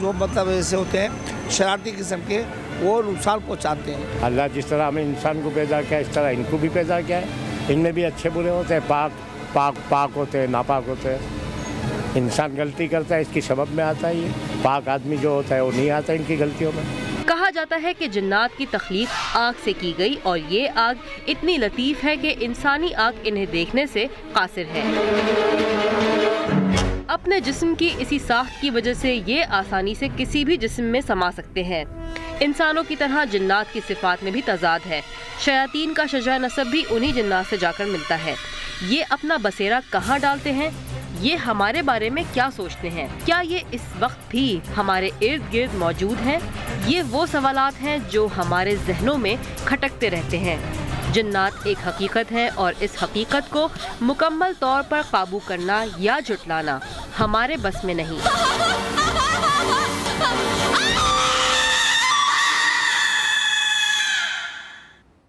جو مطلب ایسے ہوتے ہیں شرارتی قسم کے، وہ نقصان پہنچاتے ہیں۔ اللہ جس طرح ہمیں انسان کو پیدا کیا اس طرح ان کو بھی پیدا کیا ہے، ان میں بھی اچھے برے ہوتے ہیں، پاک ہوتے ہیں، ناپاک ہوتے ہیں۔ انسان غلطی کرتا ہے، اس کی سبب میں آتا ہے یہ، پاک آدمی جو ہوتا ہے وہ نہیں آتا ان کی غلطیوں میں۔ کہا جاتا ہے کہ جنات کی تخلیق آگ سے کی گئی اور یہ آگ اتنی لطیف ہے کہ انسانی آنکھ انہیں دیکھنے سے قاصر ہے۔ اپنے جسم کی اسی ساخت کی وجہ سے یہ آسانی سے کسی بھی جسم میں سما سکتے ہیں۔ انسانوں کی طرح جنات کی صفات میں بھی تضاد ہے۔ شیاطین کا شجاع نسب بھی انہی جنات سے جا کر ملتا ہے۔ یہ اپنا بسیرا کہاں ڈالتے ہیں؟ یہ ہمارے بارے میں کیا سوچتے ہیں؟ کیا یہ اس وقت بھی ہمارے ارد گرد موجود ہیں؟ یہ وہ سوالات ہیں جو ہمارے ذہنوں میں کھٹکتے رہتے ہیں۔ جنات ایک حقیقت ہے اور اس حقیقت کو مکمل طور پر قابو کرنا یا جھٹلانا ہمارے بس میں نہیں۔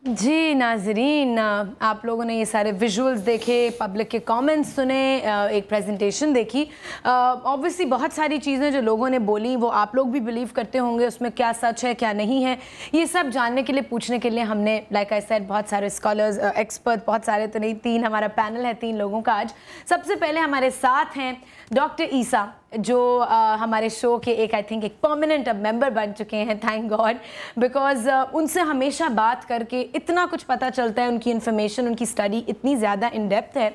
جی ناظرین، آپ لوگوں نے یہ سارے ویژولز دیکھے، پبلک کے کامنٹس سنے، ایک پریزنٹیشن دیکھی۔ اوبویسلی بہت ساری چیزیں جو لوگوں نے بولی وہ آپ لوگ بھی بلیو کرتے ہوں گے، اس میں کیا سچ ہے کیا نہیں ہے، یہ سب جاننے کے لیے پوچھنے کے لیے ہم نے لائک آئی سیڈ بہت سارے اسکالرز، ایکسپرٹ، بہت سارے تو نہیں، 3 ہمارا پینل ہے 3 لوگوں کا آج۔ سب سے پہلے ہمارے ساتھ ہیں ڈاکٹر عیسیٰ، جو ہمارے شو کے ایک آئی تھنک ایک پرماننٹ اب ممبر بن چکے ہیں، تھینک گاڈ، بیکاز ان سے ہمیشہ بات کر کے اتنا کچھ پتہ چلتا ہے، ان کی انفارمیشن، ان کی اسٹڈی اتنی زیادہ ان ڈیپتھ ہے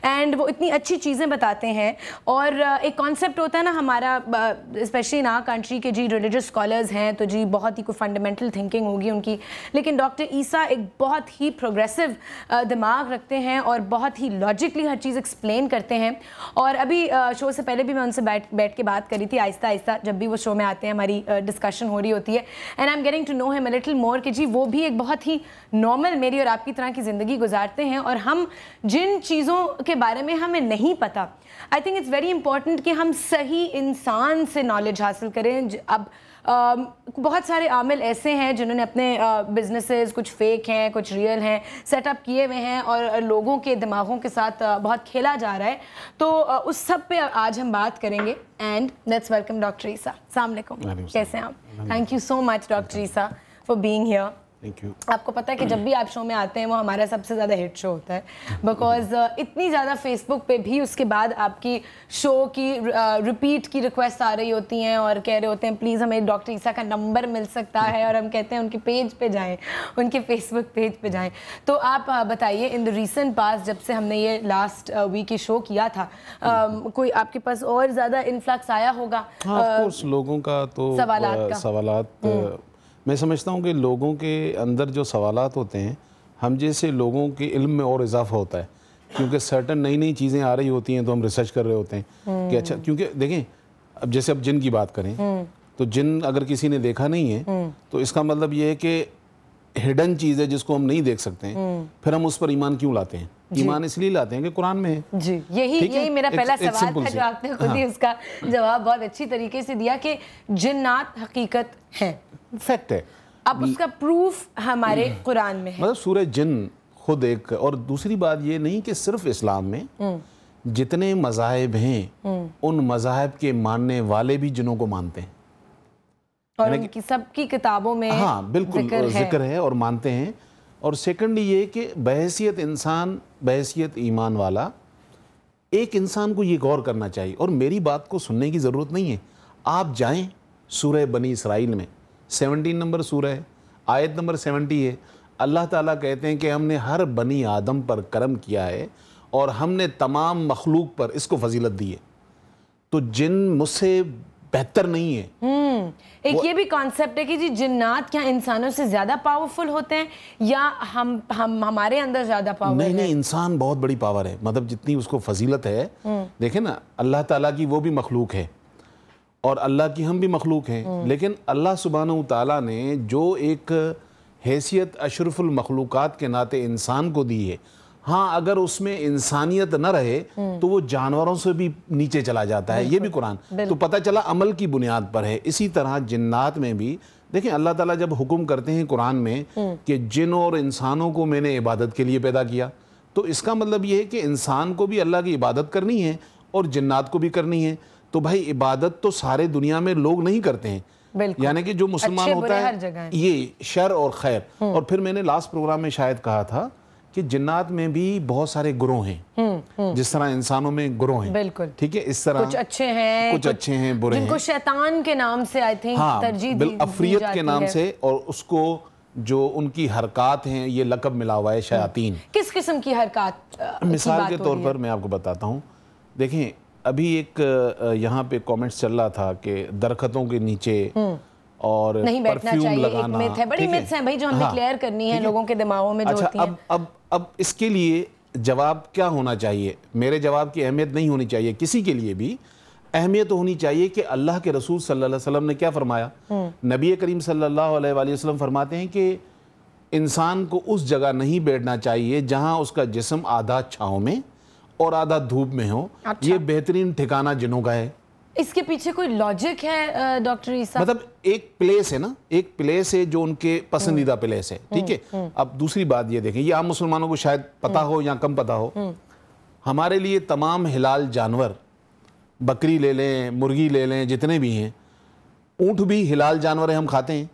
اینڈ وہ اتنی اچھی چیزیں بتاتے ہیں۔ اور ایک کانسیپٹ ہوتا ہے نا ہمارا، اسپیشلی ان آر کنٹری کے جی ریلیجس اسکالرز ہیں تو جی بہت ہی کوئی فنڈامنٹل تھنکنگ ہوگی ان کی، لیکن ڈاکٹر عیسیٰ ایک بہت ہی پروگریسو دماغ رکھتے ہیں اور بہت ہی لاجکلی ہر چیز ایکسپلین کرتے ہیں۔ اور ابھی شو سے پہلے بھی میں ان سے بیٹھ کے بات کری تھی، آہستہ آہستہ جب بھی وہ شو میں آتے ہیں ہماری ڈسکشن ہو رہی ہوتی ہے، and I am getting to know hmm a little more کہ جی وہ بھی ایک بہت ہی نارمل میری اور آپ کی طرح کی زندگی گزارتے ہیں، اور ہم جن چیزوں کے بارے میں ہمیں نہیں پتہ، I think it's very important کہ ہم صحیح انسان سے نالج حاصل کریں۔ اب بہت سارے عامل ایسے ہیں جنہوں نے اپنے بزنسز، کچھ فیک ہیں کچھ ریئل ہیں، سیٹ اپ کیے ہوئے ہیں اور لوگوں کے دماغوں کے ساتھ بہت کھیلا جا رہا ہے، تو اس سب پہ آج ہم بات کریں گے۔ اینڈ لیٹس ویلکم ڈاکٹر عیسیٰ۔ السلام علیکم، کیسے ہیں آپ؟ Thank you so much doctor Isa for being here. آپ کو پتہ ہے کہ جب بھی آپ شو میں آتے ہیں وہ ہمارا سب سے زیادہ ہٹ شو ہوتا ہے، بیکاز اتنی زیادہ فیس بک پہ بھی اس کے بعد آپ کی شو کی ریپیٹ کی ریکویسٹ آ رہی ہوتی ہیں اور کہہ رہے ہوتے ہیں پلیز ہمیں ڈاکٹر عیسیٰ کا نمبر مل سکتا ہے، اور ہم کہتے ہیں ان کے پیج پہ جائیں، ان کے فیس بک پیج پہ جائیں۔ تو آپ بتائیے ان دا ریسنٹ پاس جب سے ہم نے یہ لاسٹ ویک یہ شو کیا تھا، کوئی آپ کے پاس اور زیادہ انفلکس آیا ہوگا لوگوں کا؟ تو سوالات میں سمجھتا ہوں کہ لوگوں کے اندر جو سوالات ہوتے ہیں، ہم جیسے لوگوں کے علم میں اور اضافہ ہوتا ہے، کیونکہ سرٹن نئی چیزیں آ رہی ہوتی ہیں تو ہم ریسرچ کر رہے ہوتے ہیں کہ اچھا، کیونکہ دیکھیں اب جیسے اب جن کی بات کریں تو جن اگر کسی نے دیکھا نہیں ہے تو اس کا مطلب یہ ہے کہ ہڈن چیز ہے جس کو ہم نہیں دیکھ سکتے ہیں، پھر ہم اس پر ایمان کیوں لاتے ہیں؟ ایمان اس لیے لاتے ہیں کہ قرآن میں ہے۔ جی یہی میرا پہلا سوال تھا جو آپ نے خود ہی اس کا جواب بہت اچھی طریقے سے دیا کہ جنات حقیقت ہے، فیکٹ ہے۔ اب اس کا پروف ہمارے قرآن میں ہے، مطلب سورہ جن خود ایک، اور دوسری بات یہ نہیں کہ صرف اسلام میں جتنے مذاہب ہیں ان مذاہب کے ماننے والے بھی جنوں کو مانتے ہیں، اور ان کی سب کی کتابوں میں ہاں بالکل ذکر ہے اور مانتے ہیں۔ اور سیکنڈ یہ کہ بحیثیت انسان، بحیثیت ایمان والا ایک انسان کو یہ غور کرنا چاہیے، اور میری بات کو سننے کی ضرورت نہیں ہے۔ آپ جائیں سورہ بنی اسرائیل میں 17 نمبر سورہ ہے، آیت نمبر 70 ہے، اللہ تعالیٰ کہتے ہیں کہ ہم نے ہر بنی آدم پر کرم کیا ہے اور ہم نے تمام مخلوق پر اس کو فضیلت دی ہے، تو جن مجھ سے بہتر نہیں ہے۔ ایک یہ بھی کانسیپٹ ہے کہ جی جنات کیا انسانوں سے زیادہ پاورفل ہوتے ہیں یا ہمارے اندر زیادہ پاور ہے؟ نہیں، انسان بہت بڑی پاور ہے، مطلب جتنی اس کو فضیلت ہے، دیکھیں نا اللہ تعالیٰ کی وہ بھی مخلوق ہے اور اللہ کی ہم بھی مخلوق ہیں، لیکن اللہ سبحانہ وتعالیٰ نے جو ایک حیثیت اشرف المخلوقات کے ناطے انسان کو دی ہے، ہاں اگر اس میں انسانیت نہ رہے تو وہ جانوروں سے بھی نیچے چلا جاتا ہے، یہ بھی قرآن تو پتہ چلا عمل کی بنیاد پر ہے۔ اسی طرح جنات میں بھی دیکھیں اللہ تعالیٰ جب حکم کرتے ہیں قرآن میں کہ جنوں اور انسانوں کو میں نے عبادت کے لیے پیدا کیا، تو اس کا مطلب یہ ہے کہ انسان کو بھی اللہ کی عبادت کرنی ہے اور جنات کو بھی کرنی ہے۔ تو بھائی عبادت تو سارے دنیا میں لوگ نہیں کرتے ہیں, یعنی کہ جو مسلمان ہوتا ہے یہ شر اور خیر. اور پھر میں نے لاسٹ پروگرام میں شاید کہا تھا کہ جنات میں بھی بہت سارے گروہ ہیں, جس طرح انسانوں میں گروہ ہیں, بالکل ٹھیک ہے, اس طرح کچھ اچھے ہیں برے ہیں, جن کو شیطان کے نام سے آئی تھنک ترجیح دی جاتی ہے, افریت کے نام سے, اور اس کو جو ان کی حرکات ہیں یہ لقب ملا ہوا ہے شیاطین. کس قسم کی حرکات؟ مثال کے طور پر میں آپ کو بتاتا ہوں, دیکھیں ابھی ایک یہاں پہ کامنٹس چل رہا تھا کہ درختوں کے نیچے اور نہیں بیٹھنا چاہیے, ایک مت ہے, بڑی متس ہیں بھائی جو ہم نے کلیئر کرنی ہے لوگوں کے دماغوں میں جو ہوتی ہیں. اب اس کے لیے جواب کیا ہونا چاہیے؟ میرے جواب کی اہمیت نہیں ہونی چاہیے کسی کے لیے بھی, اہمیت ہونی چاہیے کہ اللہ کے رسول صلی اللہ علیہ وسلم نے کیا فرمایا. نبی کریم صلی اللہ علیہ وآلہ وسلم فرماتے ہیں کہ انسان کو اس جگہ نہیں بیٹھنا چاہیے جہاں اس کا جسم آدھا چھاؤں میں اور آدھا دھوپ میں ہو. یہ بہترین ٹھکانہ جنوں کا ہے. اس کے پیچھے کوئی لاجک ہے ڈاکٹر عیسیٰ؟ مطلب ایک پلیس ہے نا, ایک پلیس ہے جو ان کے پسندیدہ پلیس ہے, ٹھیک ہے. اب دوسری بات یہ دیکھیں, یہ عام مسلمانوں کو شاید پتہ ہو یا کم پتہ ہو, ہمارے لیے تمام حلال جانور, بکری لے لیں, مرغی لے لیں, جتنے بھی ہیں, اونٹ بھی حلال جانور ہیں, ہم کھاتے ہیں.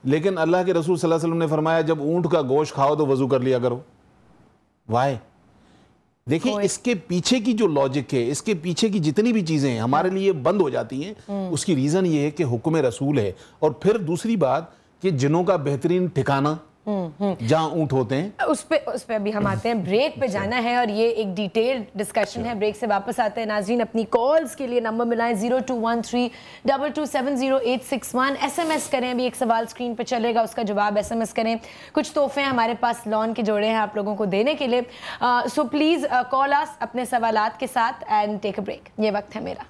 لیکن اللہ کے رسول صلی اللہ علیہ وسلم نے فرمایا جب اونٹ کا گوشت کھاؤ تو وضو کر لیا کرو. وائے؟ دیکھیں اس کے پیچھے کی جو لاجک ہے, اس کے پیچھے کی جتنی بھی چیزیں ہیں ہمارے لیے بند ہو جاتی ہیں, اس کی ریزن یہ ہے کہ حکم رسول ہے. اور پھر دوسری بات کہ جنوں کا بہترین ٹھکانہ جہاں اونٹ ہوتے ہیں. اس پہ ابھی ہم آتے ہیں, بریک پہ جانا ہے اور یہ ایک ڈیٹیل ڈسکشن ہے. بریک سے واپس آتے ہیں. ناظرین اپنی کالز کے لیے نمبر ملائیں 0213227861. ایس ایم ایس کریں, ابھی ایک سوال اسکرین پہ چلے گا, اس کا جواب ایس ایم ایس کریں. کچھ تحفے ہمارے پاس لون کے جوڑے ہیں آپ لوگوں کو دینے کے لیے, سو پلیز کال اس اپنے سوالات کے ساتھ اینڈ ٹیک اے بریک. یہ وقت ہے میرا.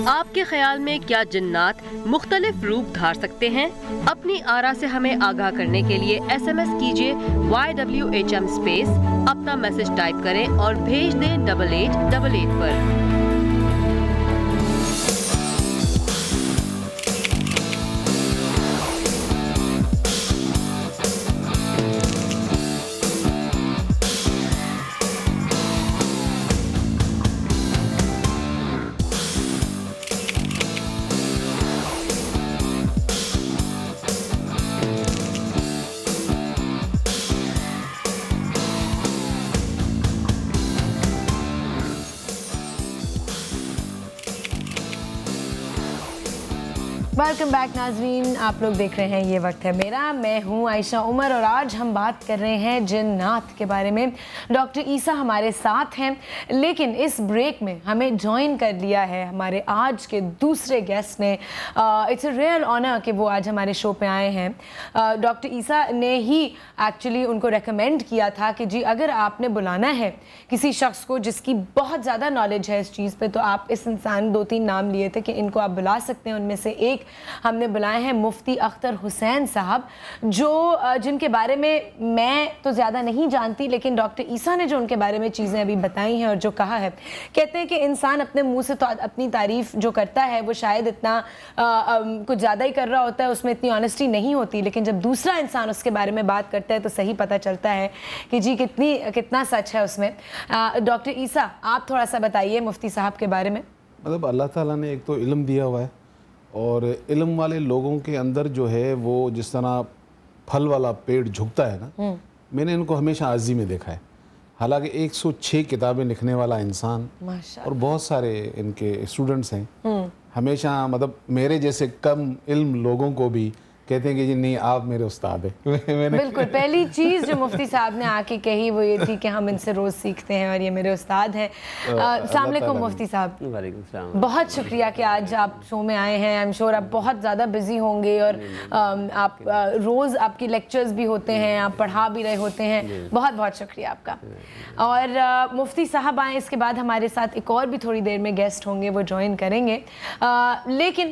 آپ کے خیال میں کیا جنات مختلف روپ دھار سکتے ہیں؟ اپنی آرا سے ہمیں آگاہ کرنے کے لیے ایس ایم ایس کیجئے YWHM اسپیس, اپنا میسج ٹائپ کریں اور بھیج دیں 8888 پر. ویلکم بیک ناظرین, آپ لوگ دیکھ رہے ہیں یہ وقت ہے میرا. میں ہوں عائشہ عمر اور آج ہم بات کر رہے ہیں جنات کے بارے میں. ڈاکٹر عیسیٰ ہمارے ساتھ ہیں, لیکن اس بریک میں ہمیں جوائن کر لیا ہے ہمارے آج کے دوسرے گیسٹ نے. اٹس اے ریئل آنر کہ وہ آج ہمارے شو پہ آئے ہیں. ڈاکٹر عیسیٰ نے ہی ایکچولی ان کو ریکمینڈ کیا تھا کہ جی اگر آپ نے بلانا ہے کسی شخص کو جس کی بہت زیادہ نالج ہے اس چیز پہ, تو آپ اس انسان 2-3 نام لیے تھے کہ ان کو آپ بلا سکتے ہیں. ان میں سے ایک ہم نے بلائے ہیں مفتی اختر حسین صاحب, جو جن کے بارے میں تو زیادہ نہیں جانتی, لیکن ڈاکٹر عیسیٰ نے جو ان کے بارے میں چیزیں ابھی بتائی ہیں اور جو کہا ہے, کہتے ہیں کہ انسان اپنے منہ سے تو اپنی تعریف جو کرتا ہے وہ شاید اتنا کچھ زیادہ ہی کر رہا ہوتا ہے, اس میں اتنی آنیسٹی نہیں ہوتی, لیکن جب دوسرا انسان اس کے بارے میں بات کرتا ہے تو صحیح پتہ چلتا ہے کہ جی کتنا سچ ہے اس میں. ڈاکٹر عیسیٰ آپ تھوڑا سا بتائیے مفتی صاحب کے بارے میں. مطلب اللہ تعالیٰ نے ایک تو علم دیا ہوا ہے, اور علم والے لوگوں کے اندر جو ہے وہ جس طرح پھل والا پیڑ جھکتا ہے نا, میں نے ان کو ہمیشہ عاجزی میں دیکھا ہے. حالانکہ 106 کتابیں لکھنے والا انسان اور بہت سارے ان کے اسٹوڈنٹس ہیں, ہمیشہ مطلب میرے جیسے کم علم لوگوں کو بھی کہتے ہیں کہ جی نہیں آپ میرے استاد ہیں. بالکل پہلی چیز جو مفتی صاحب نے آ کے کہی وہ یہ تھی کہ ہم ان سے روز سیکھتے ہیں اور یہ میرے استاد ہیں. السلام علیکم مفتی صاحب. وعلیکم السلام. بہت شکریہ کہ آج آپ شو میں آئے ہیں. I'm sure آپ بہت زیادہ بزی ہوں گے اور آپ روز آپ کی لیکچرز بھی ہوتے ہیں, آپ پڑھا بھی رہے ہوتے ہیں. بہت بہت شکریہ آپ کا. اور مفتی صاحب آئیں, اس کے بعد ہمارے ساتھ ایک اور بھی تھوڑی دیر میں گیسٹ ہوں گے, وہ جوائن کریں گے. لیکن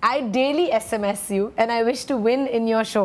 I daily SMS you and I wish to win in your show.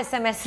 SMS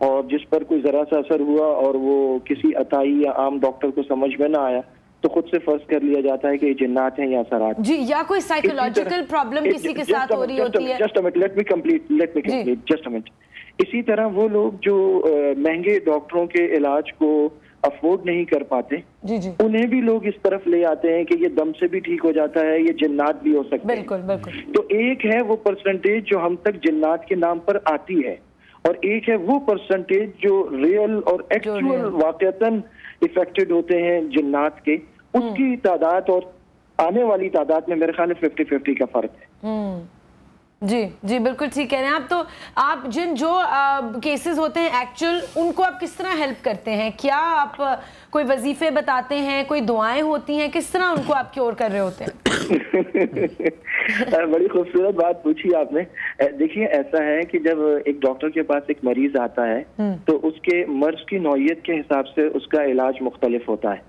اور جس پر کوئی ذرا سا اثر ہوا اور وہ کسی عطائی یا عام ڈاکٹر کو سمجھ میں نہ آیا تو خود سے فرض کر لیا جاتا ہے کہ یہ جنات ہیں یا اثرات جی، یا کوئی سائیکولوجیکل پرابلم کسی کے ساتھ ہو رہی ہوتی ہے. Just a minute. اسی طرح وہ لوگ جو مہنگے ڈاکٹروں کے علاج کو افورڈ نہیں کر پاتے انہیں بھی لوگ اس طرف لے آتے ہیں کہ یہ دم سے بھی ٹھیک ہو جاتا ہے، یہ جنات بھی ہو سکتے ہیں. بالکل بالکل. تو ایک ہے وہ پرسنٹیج جو ہم تک جنات کے نام پر آتی ہے، اور ایک ہے وہ پرسنٹیج جو ریئل اور ایکچوئل واقعتاً افیکٹڈ ہوتے ہیں جنات کے. اس کی تعداد اور آنے والی تعداد میں میرے خیال ہے 50-50 کا فرق ہے. جی جی بالکل ٹھیک کہہ رہے ہیں آپ. تو آپ جو کیسز ہوتے ہیں ایکچوئل، ان کو آپ کس طرح ہیلپ کرتے ہیں؟ کیا آپ کوئی وظیفے بتاتے ہیں، کوئی دعائیں ہوتی ہیں، کس طرح ان کو آپ کیور کر رہے ہوتے ہیں؟ بڑی خوبصورت بات پوچھی آپ نے. دیکھیے ایسا ہے کہ جب ایک ڈاکٹر کے پاس ایک مریض آتا ہے تو اس کے مرض کی نوعیت کے حساب سے اس کا علاج مختلف ہوتا ہے.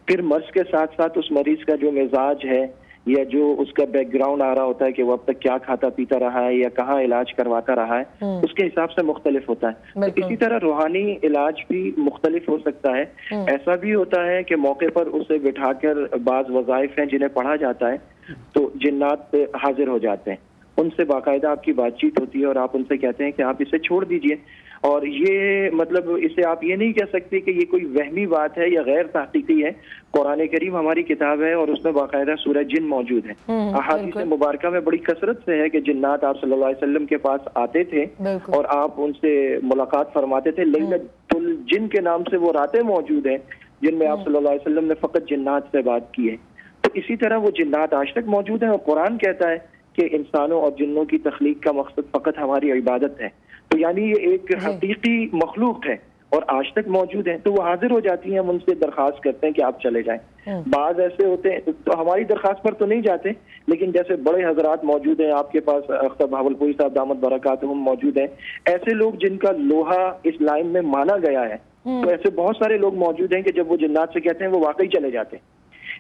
پھر مرض کے ساتھ ساتھ اس مریض کا جو مزاج ہے یا جو اس کا بیک گراؤنڈ آ رہا ہوتا ہے کہ وہ اب تک کیا کھاتا پیتا رہا ہے یا کہاں علاج کرواتا رہا ہے، اس کے حساب سے مختلف ہوتا ہے. اسی طرح روحانی علاج بھی مختلف ہو سکتا ہے. ایسا بھی ہوتا ہے کہ موقع پر اسے بٹھا کر بعض وظائف ہیں جنہیں پڑھا جاتا ہے تو جنات حاضر ہو جاتے ہیں. ان سے باقاعدہ آپ کی بات چیت ہوتی ہے اور آپ ان سے کہتے ہیں کہ آپ اسے چھوڑ دیجئے. اور یہ مطلب اسے آپ یہ نہیں کہہ سکتے کہ یہ کوئی وہمی بات ہے یا غیر تحقیقی ہے. قرآن کریم ہماری کتاب ہے اور اس میں باقاعدہ سورہ جن موجود ہے. احادیث مبارکہ میں بڑی کثرت سے ہے کہ جنات آپ صلی اللہ علیہ وسلم کے پاس آتے تھے اور آپ ان سے ملاقات فرماتے تھے. لیلۃ الجن کے نام سے وہ راتیں موجود ہیں جن میں آپ صلی اللہ علیہ وسلم نے فقط جنات سے بات کی ہے. تو اسی طرح وہ جنات آج تک موجود ہیں اور قرآن کہتا ہے کہ انسانوں اور جنوں کی تخلیق کا مقصد فقط ہماری عبادت ہے. تو یعنی یہ ایک حقیقی مخلوق ہے اور آج تک موجود ہیں. تو وہ حاضر ہو جاتی ہیں، ہم ان سے درخواست کرتے ہیں کہ آپ چلے جائیں. بعض ایسے ہوتے ہیں تو ہماری درخواست پر تو نہیں جاتے، لیکن جیسے بڑے حضرات موجود ہیں آپ کے پاس، اختر بہاولپوری صاحب دامت برکاتہم موجود ہیں، ایسے لوگ جن کا لوہا اس لائن میں مانا گیا ہے. تو ایسے بہت سارے لوگ موجود ہیں کہ جب وہ جنات سے کہتے ہیں وہ واقعی چلے جاتے ہیں.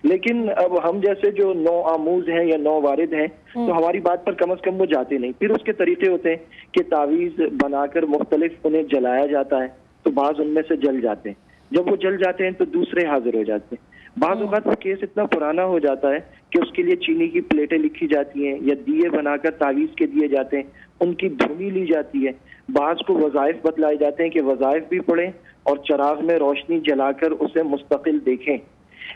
لیکن اب ہم جیسے جو نو آموز ہیں یا نو وارد ہیں تو ہماری بات پر کم از کم وہ جاتے نہیں. پھر اس کے طریقے ہوتے ہیں کہ تعویذ بنا کر مختلف انہیں جلایا جاتا ہے تو بعض ان میں سے جل جاتے ہیں. جب وہ جل جاتے ہیں تو دوسرے حاضر ہو جاتے ہیں. بعض اوقات وہ کیس اتنا پرانا ہو جاتا ہے کہ اس کے لیے چینی کی پلیٹیں لکھی جاتی ہیں یا دیے بنا کر تعویذ کے دیے جاتے ہیں، ان کی دھنی لی جاتی ہے. بعض کو وظائف بتلائے جاتے ہیں کہ وظائف بھی پڑھیں اور چراغ میں روشنی جلا کر اسے مستقل دیکھیں.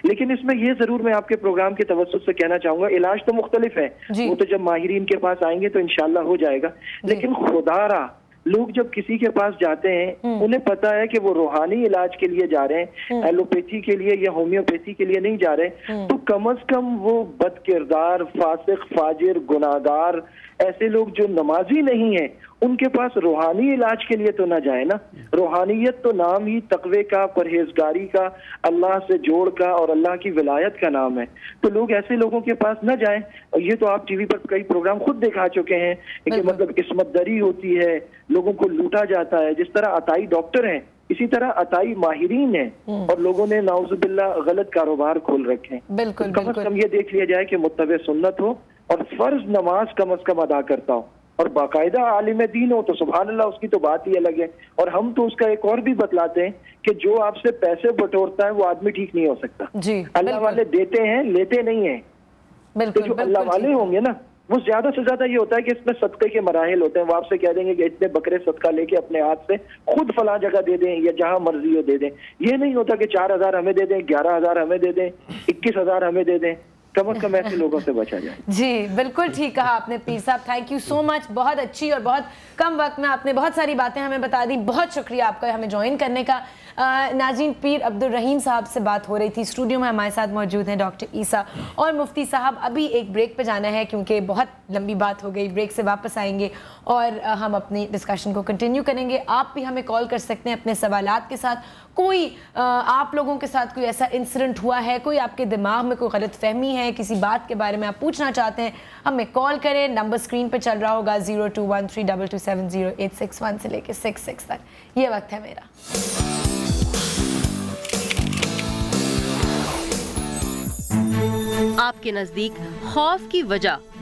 لیکن اس میں یہ ضرور میں آپ کے پروگرام کے توسط سے کہنا چاہوں گا، علاج تو مختلف ہے، وہ تو جب ماہرین کے پاس آئیں گے تو انشاءاللہ ہو جائے گا. لیکن خدا را لوگ جب کسی کے پاس جاتے ہیں انہیں پتا ہے کہ وہ روحانی علاج کے لیے جا رہے ہیں، ایلوپیتھی کے لیے یا ہومیوپیتھی کے لیے نہیں جا رہے. تو کم از کم وہ بد کردار، فاسق، فاجر، گناہگار، ایسے لوگ جو نمازی نہیں ہیں ان کے پاس روحانی علاج کے لیے تو نہ جائے نا. روحانیت تو نام ہی تقوی کا، پرہیزگاری کا، اللہ سے جوڑ کا اور اللہ کی ولایت کا نام ہے. تو لوگ ایسے لوگوں کے پاس نہ جائیں. اور یہ تو آپ ٹی وی پر کئی پروگرام خود دکھا چکے ہیں کہ مطلب عصمت دری ہوتی ہے، لوگوں کو لوٹا جاتا ہے. جس طرح عطائی ڈاکٹر ہیں اسی طرح عطائی ماہرین ہیں اور لوگوں نے نعوذ باللہ غلط کاروبار کھول رکھے ہیں. کم از کم یہ دیکھ لیا جائے کہ متبع سنت ہو اور فرض نماز کم از کم ادا کرتا ہو اور باقاعدہ عالم دین ہو تو سبحان اللہ اس کی تو بات ہی الگ ہے. اور ہم تو اس کا ایک اور بھی بتلاتے ہیں کہ جو آپ سے پیسے بٹورتا ہے وہ آدمی ٹھیک نہیں ہو سکتا. اللہ والے دیتے ہیں، لیتے نہیں ہیں. تو جو اللہ والے ہوں گے نا وہ زیادہ سے زیادہ یہ ہوتا ہے کہ اس میں صدقے کے مراحل ہوتے ہیں. وہ آپ سے کہہ دیں گے کہ اتنے بکرے صدقہ لے کے اپنے ہاتھ سے خود فلاں جگہ دے دیں یا جہاں مرضی ہو دے دیں. یہ نہیں ہوتا کہ 4,000 ہمیں دے دیں، 11,000 ہمیں دے دیں، 21,000 ہمیں دے دیں. کم از کم ایسے لوگوں سے بچا جائے. جی بالکل ٹھیک کہا آپ نے پیر صاحب. تھینک یو سو مچ. بہت اچھی اور بہت کم وقت میں آپ نے بہت ساری باتیں ہمیں بتا دی. بہت شکریہ آپ کا ہمیں جوائن کرنے کا. ناظرین، پیر عبدالرحیم صاحب سے بات ہو رہی تھی. اسٹوڈیو میں ہمارے ساتھ موجود ہیں ڈاکٹر عیسیٰ اور مفتی صاحب. ابھی ایک بریک پہ جانا ہے کیونکہ بہت لمبی بات ہو گئی. بریک سے واپس آئیں گے اور ہم اپنی ڈسکشن کو کنٹینیو کریں گے. آپ بھی ہمیں کال کر سکتے ہیں اپنے سوالات کے ساتھ. کوئی آپ لوگوں کے ساتھ کوئی ایسا انسیڈنٹ ہوا ہے، کوئی آپ کے دماغ میں کوئی غلط فہمی ہے، کسی بات کے بارے میں آپ پوچھنا چاہتے ہیں، ہمیں کال کریں. نمبر اسکرین پہ چل رہا ہوگا 02132270,861 سے لے کے 66 تک. یہ وقت ہے میرا. آپ کے نزدیک خوف کی وجہ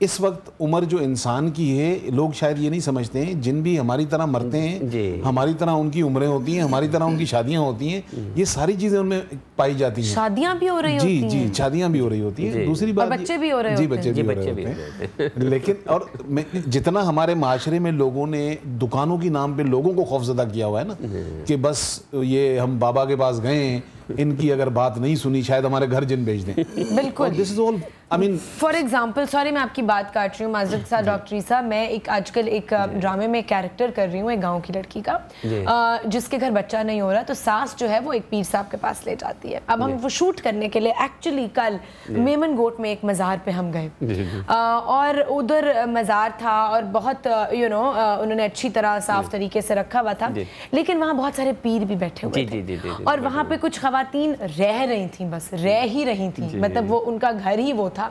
اس وقت عمر جو انسان کی ہے لوگ شاید یہ نہیں سمجھتے ہیں جن بھی ہماری طرح مرتے ہیں ہماری طرح ان کی عمریں ہوتی ہیں ہماری طرح ان کی شادیاں ہوتی ہیں یہ ساری چیزیں ان میں پائی جاتی ہیں شادیاں بھی ہو رہی ہوتی ہیں جی شادیاں بھی ہو رہی ہوتی ہیں دوسری بات بچے بھی ہو رہے جی بچے بھی ہو رہے ہوتے ہیں لیکن اور جتنا ہمارے معاشرے میں لوگوں نے دکانوں کی نام پہ لوگوں کو خوفزدہ کیا ہوا ہے نا کہ بس یہ ہم بابا کے پاس گئے ہیں ان کی اگر بات نہیں سنی شاید ہمارے گھر جن بھیج دیں بالکل فار ایگزامپل سوری میں آپ کی بات کاٹ رہی ہوں معذرت کے ساتھ ڈاکٹر عیسیٰ میں آج کل ایک ڈرامے میں کیریکٹر کر رہی ہوں ایک گاؤں کی لڑکی کا جس کے گھر بچہ نہیں ہو رہا تو ساس جو ہے وہ ایک پیر صاحب کے پاس لے جاتی ہے اب ہم وہ شوٹ کرنے کے لیے ایکچولی کل میمن گوٹ میں ایک مزار پہ ہم گئے اور ادھر مزار تھا اور بہت انہوں نے اچھی طرح صاف طریقے سے رکھا ہوا تھا لیکن وہاں بہت سارے پیر بھی بیٹھے ہوئے تھے اور وہاں پہ کچھ خواتین رہ رہی تھیں بس رہ ہی رہی تھیں مطلب وہ ان کا گھر ہی وہ تھا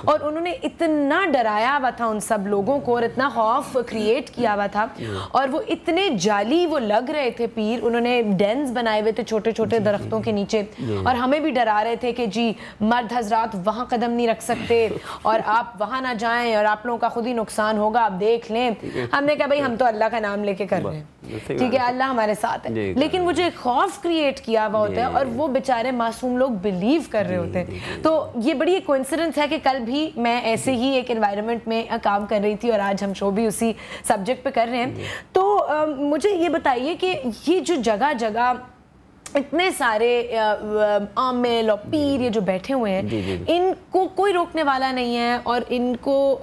اور انہوں نے اتنا ڈرایا ہوا تھا ان سب لوگوں کو اور اتنا خوف کریٹ کیا ہوا تھا اور وہ اتنے جعلی وہ لگ رہے تھے پیر انہوں نے ڈینز بنائے ہوئے تھے چھوٹے چھوٹے درختوں کے نیچے اور ہمیں بھی ڈرا رہے تھے کہ جی مرد حضرات وہاں قدم نہیں رکھ سکتے اور آپ وہاں نہ جائیں اور آپ لوگوں کا خود ہی نقصان ہوگا آپ دیکھ لیں ہم نے کہا بھائی ہم تو اللہ کا نام لے کے کر رہے ہیں ٹھیک ہے اللہ ہمارے ساتھ ہے لیکن وہ جو ایک خوف کریٹ کیا ہوا ہوتا ہے اور وہ بیچارے معصوم لوگ بلیو کر رہے ہوتے ہیں تو یہ بڑی ایک کوئنسیڈنس ہے کہ کل بھی میں ایسے ہی ایک انوائرمنٹ میں کام کر رہی تھی اور آج ہم شو بھی اسی سبجیکٹ پہ کر رہے ہیں تو مجھے یہ بتائیے کہ یہ جو جگہ جگہ اتنے سارے عامل اور پیر یہ جو بیٹھے ہوئے ہیں ان کو کوئی روکنے والا نہیں ہے اور ان کو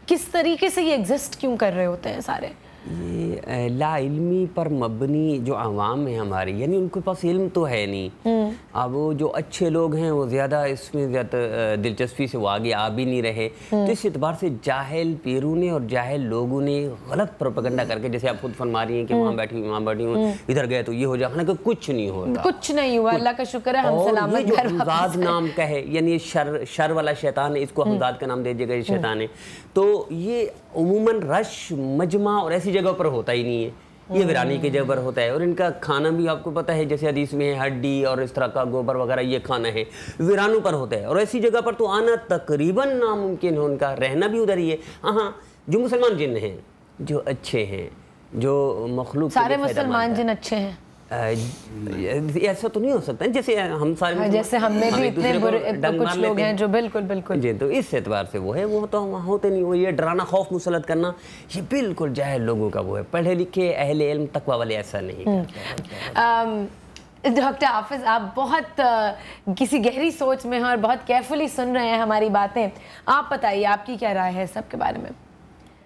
کس طریقے سے یہ ایگزسٹ کیوں کر رہے ہوتے ہیں سارے یہ لا علمی پر مبنی جو عوام ہیں ہماری یعنی ان کے پاس علم تو ہے نہیں اب وہ جو اچھے لوگ ہیں وہ زیادہ اس میں زیادہ دلچسپی سے وہ آگے آ بھی نہیں رہے تو اس اعتبار سے جاہل پیروں نے اور جاہل لوگوں نے غلط پروپیگنڈا کر کے جیسے آپ خود فرما رہی ہیں کہ وہاں بیٹھی ہوئی وہاں بیٹھی ہوں ادھر گئے تو یہ ہو جائے حالانکہ کچھ نہیں ہوتا کچھ نہیں ہوا اللہ کا شکر ہے ہم سلامت گھر حمزاد نام کا ہے یعنی شر والا شیطان ہے اس کو حمزاد کا نام دے دیے گا یہ شیطان ہے تو یہ عموماً رش مجمع اور ایسی جگہ پر ہوتا ہی نہیں ہے یہ ویرانی کی جگہ پر ہوتا ہے اور ان کا کھانا بھی آپ کو پتہ ہے جیسے حدیث میں ہے ہڈی اور اس طرح کا گوبر وغیرہ یہ کھانا ہے ویرانوں پر ہوتا ہے اور ایسی جگہ پر تو آنا تقریباً ناممکن ہے ان کا رہنا بھی ادھر ہی ہے ہاں جو مسلمان جن ہیں جو اچھے ہیں جو مخلوق سارے مسلمان جن اچھے ہیں ایسا تو نہیں ہو سکتا جیسے ہم سارے جیسے ہم میں بھی اتنے برے کچھ لوگ ہیں جو بالکل جی تو اس اعتبار سے وہ ہے وہ تو وہاں ہوتے نہیں وہ یہ ڈرانا خوف مسلط کرنا یہ بالکل جاہل لوگوں کا وہ ہے پڑھے لکھے اہل علم تقوی والے ایسا نہیں کرتے ڈاکٹر حافظ آپ بہت کسی گہری سوچ میں ہیں اور بہت کیئرفلی سن رہے ہیں ہماری باتیں آپ بتائیے آپ کی کیا رائے ہے سب کے بارے میں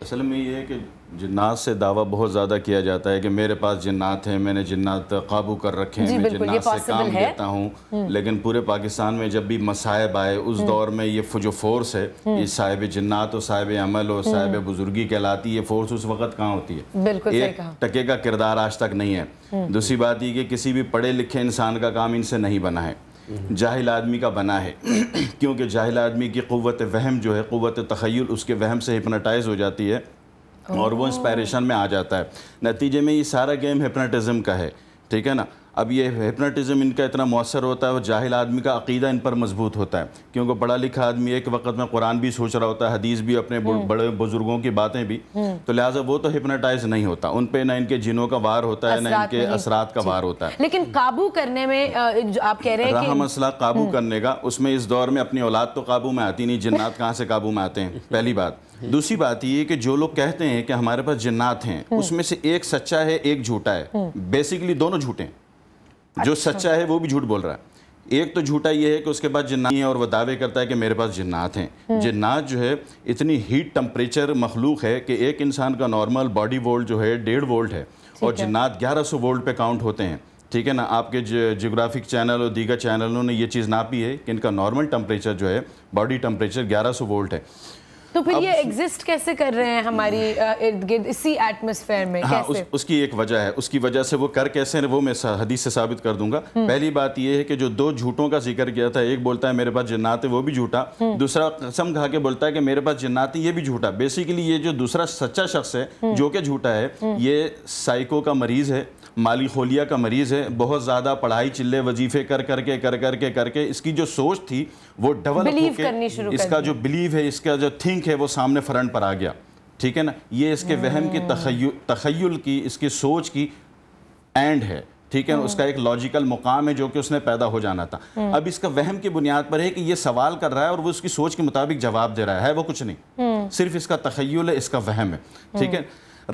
اصل میں یہ ہے کہ جنات سے دعویٰ بہت زیادہ کیا جاتا ہے کہ میرے پاس جنات ہیں میں نے جنات قابو کر رکھے ہیں میں جنات سے کام لیتا ہوں لیکن پورے پاکستان میں جب بھی مصائب آئے اس دور میں یہ جو فورس ہے یہ صاحب جنات اور صاحب عمل اور صاحب بزرگی کہلاتی ہے فورس اس وقت کہاں ہوتی ہے ایک ٹکے کا کردار آج تک نہیں ہے دوسری بات یہ کہ کسی بھی پڑھے لکھے انسان کا کام ان سے نہیں بنا ہے جاہل آدمی کا بنا ہے کیونکہ جاہل آدمی کی قوت وہم جو ہے قوت تخیل اس کے وہم سے ہپناٹائز ہو جاتی ہے اور وہ انسپائریشن میں آ جاتا ہے نتیجے میں یہ سارا گیم ہپناٹزم کا ہے ٹھیک ہے نا اب یہ ہپناٹزم ان کا اتنا مؤثر ہوتا ہے اور جاہل آدمی کا عقیدہ ان پر مضبوط ہوتا ہے کیونکہ پڑھا لکھا آدمی ایک وقت میں قرآن بھی سوچ رہا ہوتا ہے حدیث بھی اپنے بڑے بزرگوں کی باتیں بھی تو لہٰذا وہ تو ہپناٹائز نہیں ہوتا ان پہ نہ ان کے جنوں کا وار ہوتا ہے نہ ان کے اثرات کا وار ہوتا ہے لیکن قابو کرنے میں آپ کہہ رہے ہیں رہا مسئلہ قابو کرنے کا اس میں اس دور میں اپنی اولاد تو قابو میں آتی نہیں جنات کہاں سے قابو میں آتے ہیں پہلی بات دوسری بات یہ کہ جو لوگ کہتے ہیں کہ ہمارے پاس جنات ہیں اس میں سے ایک سچا ہے ایک جھوٹا ہے بیسیکلی دونوں جھوٹے ہیں جو سچا ہے وہ بھی جھوٹ بول رہا ہے ایک تو جھوٹا یہ ہے کہ اس کے پاس جنات ہیں اور وہ دعوے کرتا ہے کہ میرے پاس جنات ہیں جنات جو ہے اتنی ہیٹ ٹمپریچر مخلوق ہے کہ ایک انسان کا نارمل باڈی وولٹ جو ہے 1.5 وولٹ ہے اور جنات 1100 وولٹ پہ کاؤنٹ ہوتے ہیں ٹھیک ہے نا آپ کے جیوگرافک چینل اور دیگر چینلوں نے یہ چیز ناپی ہے کہ ان کا نارمل ٹمپریچر جو ہے باڈی ٹمپریچر 1100 وولٹ ہے تو پھر یہ ایگزسٹ کیسے کر رہے ہیں ہماری ارد گرد اسی ایٹماسفیئر میں کیسے اس کی ایک وجہ ہے اس کی وجہ سے وہ کر کیسے ہیں وہ میں حدیث سے ثابت کر دوں گا پہلی بات یہ ہے کہ جو دو جھوٹوں کا ذکر کیا تھا ایک بولتا ہے میرے پاس جنات ہے وہ بھی جھوٹا دوسرا قسم کھا کے بولتا ہے کہ میرے پاس جنات ہے یہ بھی جھوٹا بیسیکلی یہ جو دوسرا سچا شخص ہے جو کہ جھوٹا ہے یہ سائیکو کا مریض ہے مالی خولیا کا مریض ہے بہت زیادہ پڑھائی چلے وظیفے کر کے اس کی جو سوچ تھی وہ ڈیولپ ہو کے اس کا جو بلیو ہے اس کا جو تھنک تھنک ہے وہ سامنے فرنٹ پر آ گیا، ٹھیک ہے نا، یہ اس کے وہم کی تخیل کی، اس کی سوچ کی اینڈ ہے، ٹھیک ہے، اس کا ایک لاجیکل مقام ہے جو کہ اس نے پیدا ہو جانا تھا. اب اس کا وہم کی بنیاد پر ہے کہ یہ سوال کر رہا ہے اور وہ اس کی سوچ کے مطابق جواب دے رہا ہے وہ کچھ نہیں، صرف اس کا تخیل ہے، اس کا وہم ہے، ٹھیک ہے.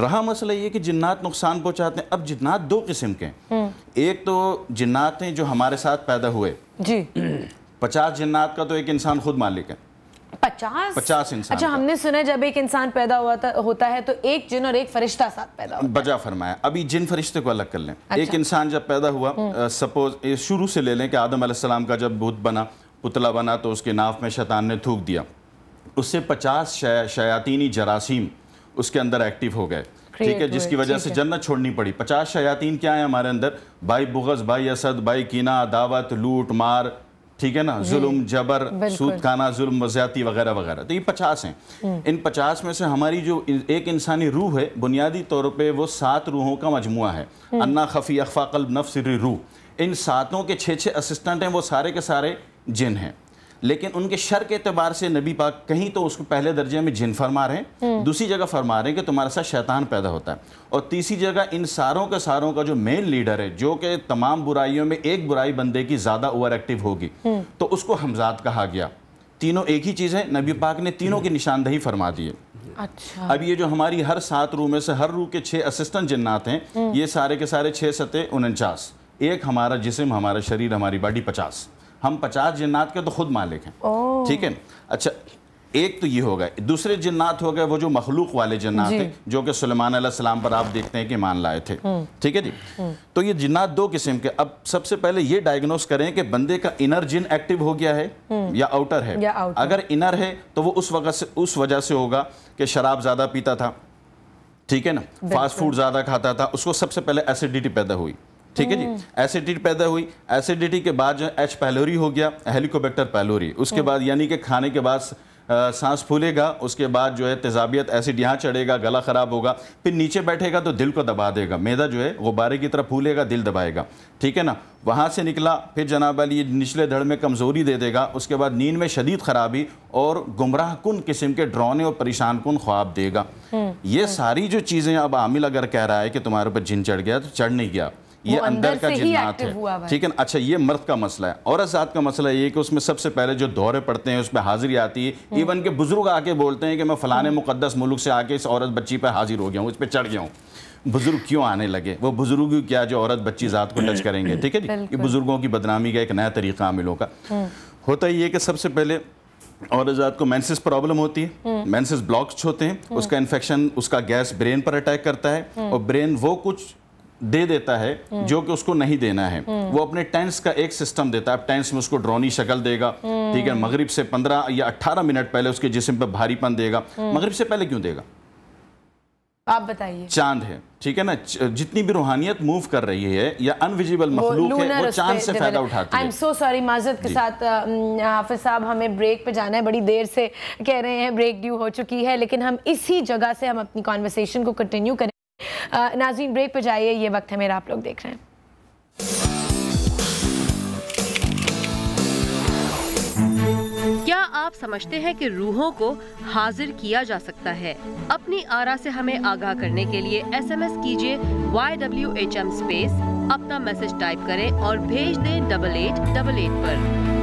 رہا مسئلہ یہ کہ جنات نقصان پہنچاتے ہیں. اب جنات دو قسم کے ہیں، ایک تو جنات ہیں جو ہمارے ساتھ پیدا ہوئے، جی 50 جنات کا تو ایک انسان خود مالک ہے. 50 انسان. اچھا، ہم نے سنا جب ایک انسان پیدا ہوتا ہے تو ایک جن اور ایک فرشتہ ساتھ پیدا ہوتا ہے. بجا فرمایا. ابھی جن فرشتے کو الگ کر لیں. ایک انسان جب پیدا ہوا، سپوز شروع سے لے لیں کہ آدم علیہ السلام کا جب بت بنا، پتلا بنا، تو اس کے ناف میں شیطان نے تھوک دیا، اس سے 50 شیاطینی جراثیم اس کے اندر ایکٹیو ہو گئے، ٹھیک ہے، جس کی وجہ سے جنت چھوڑنی پڑی. 50 شیاطین کیا ہیں ہمارے اندر؟ بائی بغض، بائی حسد، بائی کینہ، عداوت، لوٹ مار، ٹھیک ہے نا، ظلم، جبر، سود کھانا، ظلم و زیادتی وغیرہ وغیرہ. تو یہ 50 ہیں. ان 50 میں سے ہماری جو ایک انسانی روح ہے، بنیادی طور پہ وہ 7 روحوں کا مجموعہ ہے. انا خفی اخفا قلب نفس سر روح. ان 7 کے 6 اسسٹنٹ ہیں، وہ سارے کے سارے جن ہیں. لیکن ان کے شر کے اعتبار سے نبی پاک کہیں تو اس کو پہلے درجے میں جن فرما رہے ہیں، دوسری جگہ فرما رہے ہیں کہ تمہارے ساتھ شیطان پیدا ہوتا ہے، اور تیسری جگہ ان ساروں کا جو مین لیڈر ہے، جو کہ تمام برائیوں میں ایک برائی بندے کی زیادہ اوور ایکٹیو ہوگی، تو اس کو ہمزاد کہا گیا. تینوں ایک ہی چیز ہے، نبی پاک نے تینوں کی نشاندہی فرما دی ہے. اچھا، اب یہ جو ہماری ہر 7 روح میں سے ہر روح کے 6 اسسٹنٹ جنات ہیں، یہ سارے کے سارے 6 ستے 49. ایک ہمارا جسم، ہمارا شریر، ہماری باڈی 50. ہم 50 جنات کے تو خود مالک ہیں، ٹھیک ہے. اچھا، ایک تو یہ ہو گئے. دوسرے جنات ہو گئے وہ جو مخلوق والے جنات ہیں، جو کہ سلیمان علیہ السلام پر آپ دیکھتے ہیں کہ ایمان لائے تھے، ٹھیک ہے جی. تو یہ جنات 2 قسم کے. اب سب سے پہلے یہ ڈائگنوز کریں کہ بندے کا انر جن ایکٹیو ہو گیا ہے یا آؤٹر ہے. اگر انر ہے تو وہ اس وجہ سے ہوگا کہ شراب زیادہ پیتا تھا، ٹھیک ہے نا، فاسٹ فوڈ زیادہ کھاتا تھا، اس کو سب سے پہلے ایسیڈیٹی پیدا ہوئی، ٹھیک ہے جی. ایسیڈیٹی پیدا ہوئی، ایسیڈیٹی کے بعد جو ایچ پیلوری ہو گیا، ہیلیکوبیکٹر پیلوری. اس کے بعد یعنی کہ کھانے کے بعد سانس پھولے گا، اس کے بعد جو ہے تیزابیت، ایسڈ یہاں چڑھے گا، گلا خراب ہوگا، پھر نیچے بیٹھے گا تو دل کو دبا دے گا، معدہ جو ہے غبارے کی طرح پھولے گا، دل دبائے گا، ٹھیک ہے نا. وہاں سے نکلا پھر جناب علی نچلے دھڑ میں کمزوری دے دے گا، اس کے بعد نیند میں شدید خرابی اور گمراہ کن قسم کے ڈرونے اور پریشان کن خواب دے گا. یہ ساری جو چیزیں اب عامل اگر کہہ رہا ہے کہ تمہارے اوپر جن چڑھ گیا، تو چڑھ نہیں گیا، یہ اندر کا جنات ہے، ٹھیک ہے نا. اچھا، یہ مرد کا مسئلہ ہے. عورت ذات کا مسئلہ یہ ہے کہ اس میں سب سے پہلے جو دورے پڑتے ہیں اس پہ حاضری آتی ہے. ایون کہ بزرگ آ کے بولتے ہیں کہ میں فلانے مقدس ملک سے آ کے اس عورت بچی پہ حاضر ہو گیا ہوں، اس پہ چڑھ گیا ہوں. بزرگ کیوں آنے لگے؟ وہ بزرگ کیا جو عورت بچی ذات کو ٹچ کریں گے، ٹھیک ہے جی. یہ بزرگوں کی بدنامی کا ایک نیا طریقہ عاملوں کا ہوتا ہے. یہ کہ سب سے پہلے عورت ذات کو مینسس پرابلم ہوتی ہے، مینسس بلاکس ہوتے ہیں، اس کا انفیکشن، اس کا گیس برین پر اٹیک کرتا ہے، اور برین وہ کچھ دے دیتا ہے جو کہ اس کو نہیں دینا ہے. وہ اپنے ٹینس کا ایک سسٹم دیتا ہے. ٹینس میں اس کو ڈرونی شکل دے گا، ٹھیک ہے. مغرب سے 15 یا 18 منٹ پہلے اس کے جسم پہ بھاری پن دے گا. مغرب سے پہلے کیوں دے گا؟ آپ بتائیے. چاند ہے، ٹھیک ہے نا. جتنی بھی روحانیت موو کر رہی ہے یا انویزیبل مخلوق ہے، وہ چاند سے فائدہ اٹھاتی ہے. I'm so sorry، معذرت کے ساتھ حافظ صاحب، ہمیں بریک پہ جانا ہے. بڑی دیر سے کہہ رہے ہیں بریک ڈیو ہو چکی ہے، لیکن ہم اسی جگہ سے ہم اپنی کانورسیشن کو کنٹینیو کریں. ناظرین بریک پہ جائیے، یہ وقت ہے میرا، آپ لوگ دیکھ رہے ہیں. کیا آپ سمجھتے ہیں کہ روحوں کو حاضر کیا جا سکتا ہے؟ اپنی آرا سے ہمیں آگاہ کرنے کے لیے SMS کیجئے YWHM اسپیس، اپنا میسج ٹائپ کریں اور بھیج دیں 8888 پر.